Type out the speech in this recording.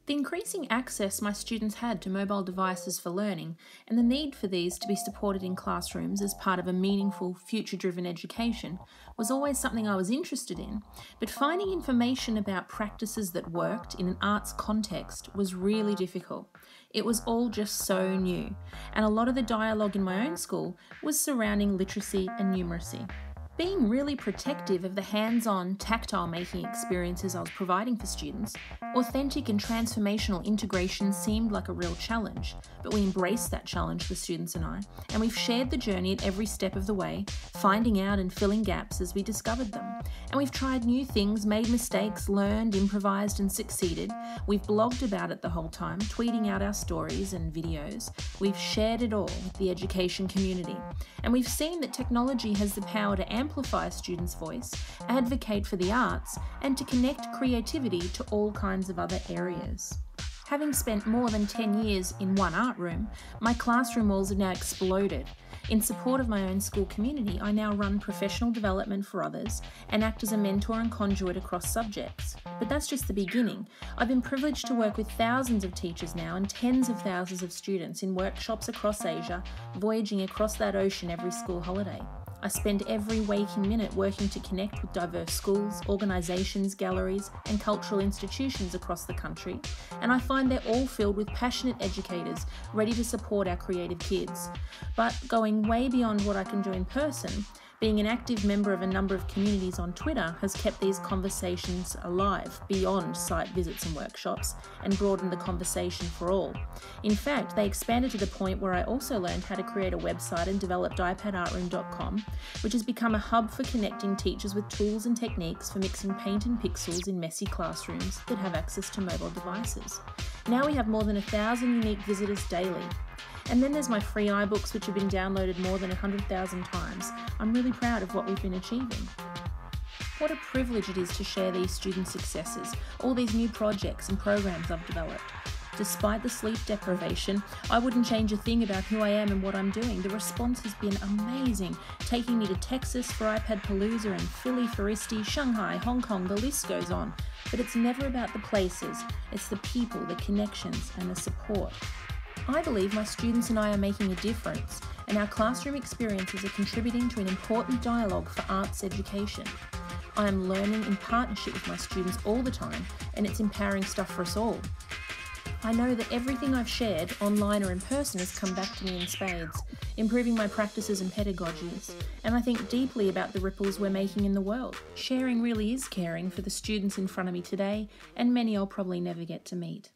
The increasing access my students had to mobile devices for learning and the need for these to be supported in classrooms as part of a meaningful, future-driven education was always something I was interested in, but finding information about practices that worked in an arts context was really difficult. It was all just so new, and a lot of the dialogue in my own school was surrounding literacy and numeracy. Being really protective of the hands-on, tactile making experiences I was providing for students, authentic and transformational integration seemed like a real challenge, but we embraced that challenge, the students and I, and we've shared the journey at every step of the way, finding out and filling gaps as we discovered them. And we've tried new things, made mistakes, learned, improvised and succeeded. We've blogged about it the whole time, tweeting out our stories and videos. We've shared it all with the education community. And we've seen that technology has the power to amplify a student's voice, advocate for the arts, and to connect creativity to all kinds of other areas. Having spent more than 10 years in one art room, my classroom walls have now exploded. In support of my own school community, I now run professional development for others and act as a mentor and conduit across subjects. But that's just the beginning. I've been privileged to work with thousands of teachers now and tens of thousands of students in workshops across Asia, voyaging across that ocean every school holiday. I spend every waking minute working to connect with diverse schools, organisations, galleries and cultural institutions across the country, and I find they're all filled with passionate educators ready to support our creative kids. But going way beyond what I can do in person, being an active member of a number of communities on Twitter has kept these conversations alive beyond site visits and workshops and broadened the conversation for all. In fact, they expanded to the point where I also learned how to create a website and developed iPadartroom.com, which has become a hub for connecting teachers with tools and techniques for mixing paint and pixels in messy classrooms that have access to mobile devices. Now we have more than 1,000 unique visitors daily. And then there's my free iBooks, which have been downloaded more than 100,000 times. I'm really proud of what we've been achieving. What a privilege it is to share these student successes, all these new projects and programs I've developed. Despite the sleep deprivation, I wouldn't change a thing about who I am and what I'm doing. The response has been amazing, taking me to Texas for iPad Palooza and Philly for ISTE, Shanghai, Hong Kong, the list goes on. But it's never about the places, it's the people, the connections and the support. I believe my students and I are making a difference, and our classroom experiences are contributing to an important dialogue for arts education. I am learning in partnership with my students all the time, and it's empowering stuff for us all. I know that everything I've shared, online or in person, has come back to me in spades, improving my practices and pedagogies, and I think deeply about the ripples we're making in the world. Sharing really is caring for the students in front of me today, and many I'll probably never get to meet.